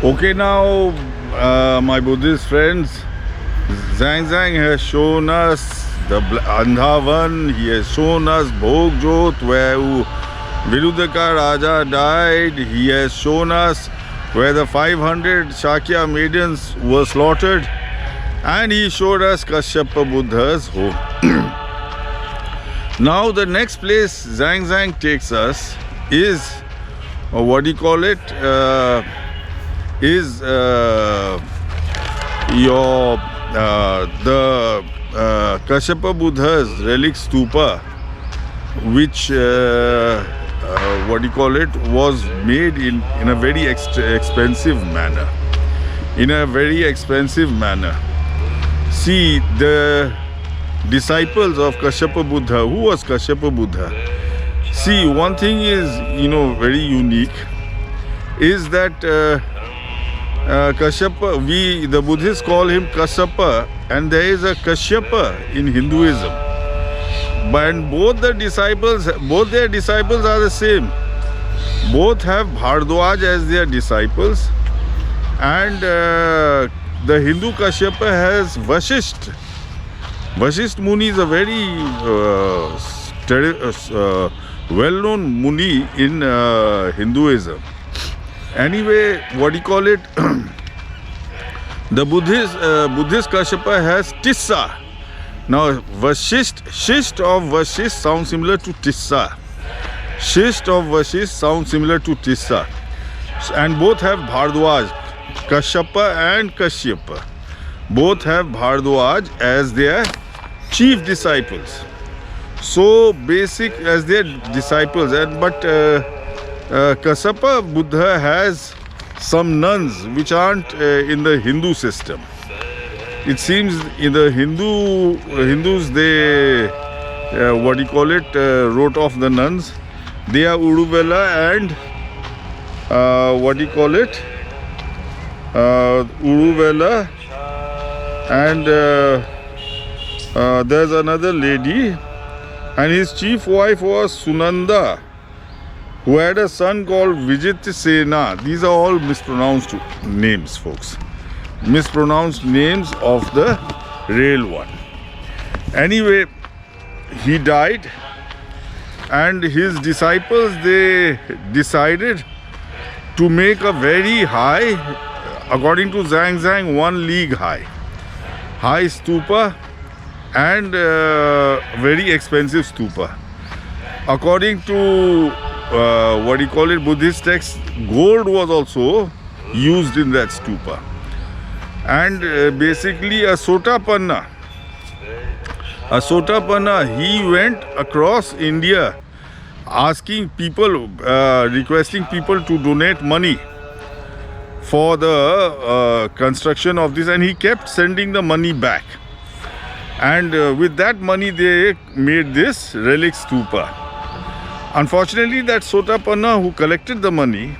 Okay, now my Buddhist friends, Zhang has shown us the Andhavan, he has shown us Bhogjot where Virudaka Raja died, he has shown us where the 500 Shakya maidens were slaughtered, and he showed us Kashyapa Buddha's home. Now the next place Zhang takes us is, what do you call it, is the Kashyapa Buddha's relic stupa, which what do you call it, was made in a very expensive manner. See, the disciples of Kassapa Buddha, who was Kassapa Buddha? See, one thing is, very unique, is that Kashyapa, the Buddhists call him Kassapa, and there is a Kashyapa in Hinduism. But both their disciples are the same. Both have Bhardwaj as their disciples, and the Hindu Kashyapa has Vashisht. Vashisht Muni is a very well-known Muni in Hinduism. Anyway, what do you call it? The Buddhist Kashyapa has Tissa. Now, Shist of Vashisht sounds similar to Tissa. Shist of Vashisht sounds similar to Tissa. And both have Bhardwaj, Kashyapa and Kashyapa. Both have Bhardwaj as their chief disciples. So basic as their disciples. But Kassapa Buddha has some nuns which aren't in the Hindu system. It seems in the Hindus, they what do you call it, wrote off the nuns. They are Uruvela and what do you call it, Uruvela, and there's another lady, and his chief wife was Sunanda, who had a son called Vijitisena. These are all mispronounced names, folks. Mispronounced names of the real one. Anyway, he died, and his disciples, they decided to make a very high, according to Zhang, 1 league high stupa, and very expensive stupa. According to what do you call it, Buddhist texts, gold was also used in that stupa. And basically a Sotapanna, he went across India asking people, requesting people to donate money for the construction of this, and he kept sending the money back. And with that money they made this relic stupa. Unfortunately, that Sotapanna who collected the money,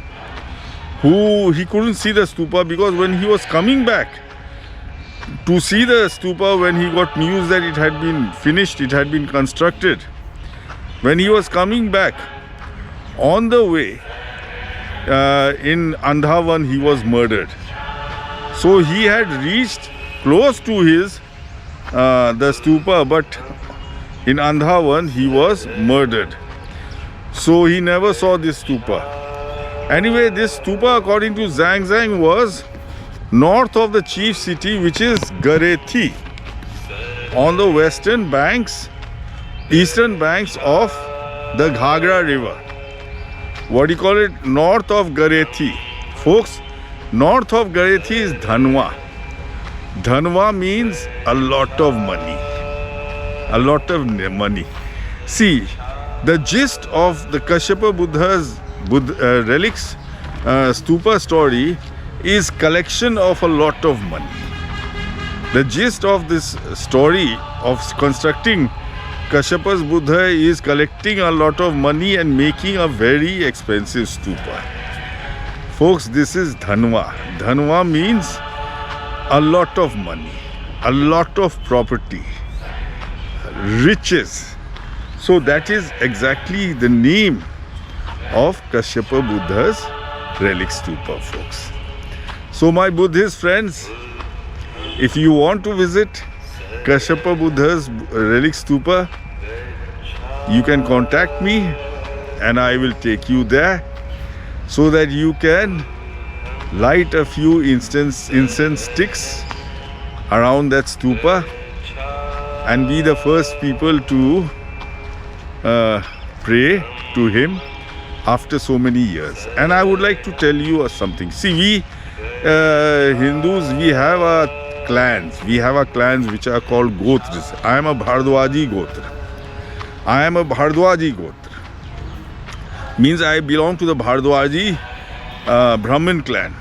he couldn't see the stupa, because when he was coming back to see the stupa, when he got news that it had been finished, it had been constructed, when he was coming back, on the way in Andhavan, he was murdered. So he had reached close to his the stupa, but in Andhavan he was murdered. So he never saw this stupa. Anyway, this stupa, according to Zhang, was north of the chief city, which is Garethi, on the eastern banks of the Ghagra river. What do you call it? North of Garethi. Folks, north of Garethi is Dhanwa. Dhanwa means a lot of money. A lot of money. See, the gist of the Kashyapa Buddha's relics stupa story is collection of a lot of money. The gist of this story of constructing Kashyapa's Buddha is collecting a lot of money and making a very expensive stupa. Folks, this is Dhanwa. Dhanwa means a lot of money, a lot of property, riches. So that is exactly the name of Kashyapa Buddha's relic stupa, folks. So my Buddhist friends, if you want to visit Kashyapa Buddha's relic stupa, you can contact me and I will take you there so that you can light a few incense sticks around that stupa and be the first people to pray to him after so many years. And I would like to tell you something. See, we Hindus, we have our clans. We have our clans which are called Gotras. I am a Bhardwaji Gotra. Means I belong to the Bhardwaji Brahmin clan.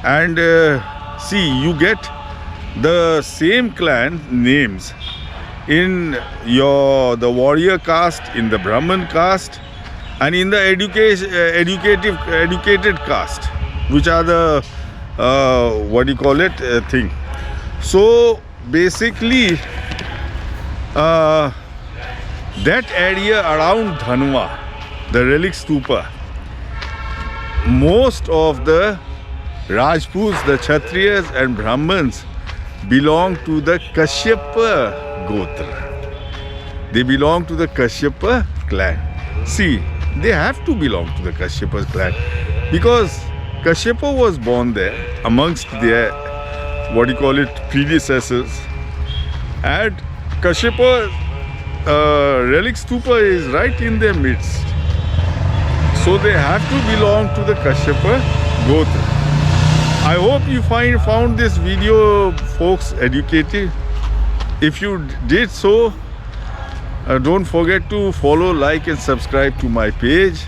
And see, you get the same clan names in the warrior caste, in the Brahmin caste, and in the educated caste, which are the thing. So basically, that area around Dhanwa, the relic stupa, most of the Rajputs, the Kshatriyas and Brahmins belong to the Kashyapa Gotra. They belong to the Kashyapa clan. See, they have to belong to the Kashyapa clan because Kashyapa was born there amongst their predecessors, and Kashyapa relic stupa is right in their midst. So they have to belong to the Kashyapa Gotra. I hope you found this video, folks, educative. If you did so, don't forget to follow, like and subscribe to my page,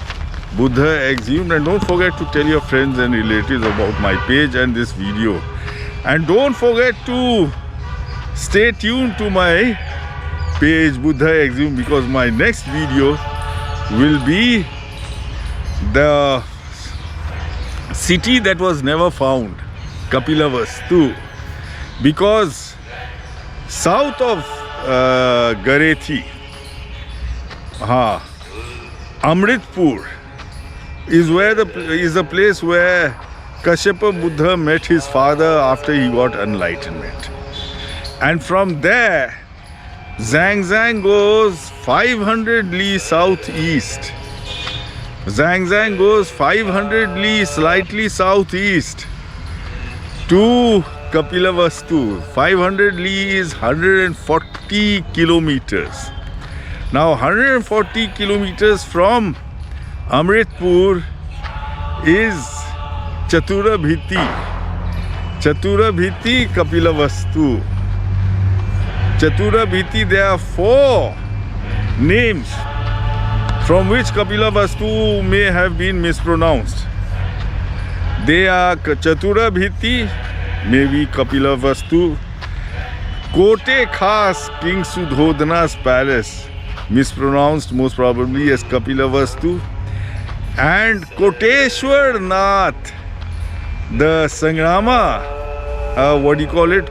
Buddha Exhumed, and don't forget to tell your friends and relatives about my page and this video. And don't forget to stay tuned to my page, Buddha Exhumed, because my next video will be the city that was never found, Kapilavastu, because south of Garethi, Amritpur is the place where Kashyapa Buddha met his father after he got enlightenment. And from there, Zhang goes 500 li southeast. Zhang goes 500 li slightly southeast to Kapilavastu. 500 li is 140 kilometers. Now 140 kilometers from Amritpur is Chaturabhiti. Chaturabhiti Kapilavastu. Chaturabhiti, there are 4 names from which Kapilavastu may have been mispronounced. They are Chaturabhiti, maybe Kapilavastu, Kote Khas, King Sudhodana's palace, mispronounced most probably as Kapilavastu, and Koteshwar Nath, the Sanghramma,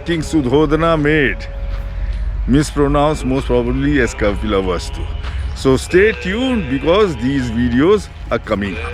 King Sudhodana made, mispronounced most probably as Kapilavastu. So stay tuned because these videos are coming up.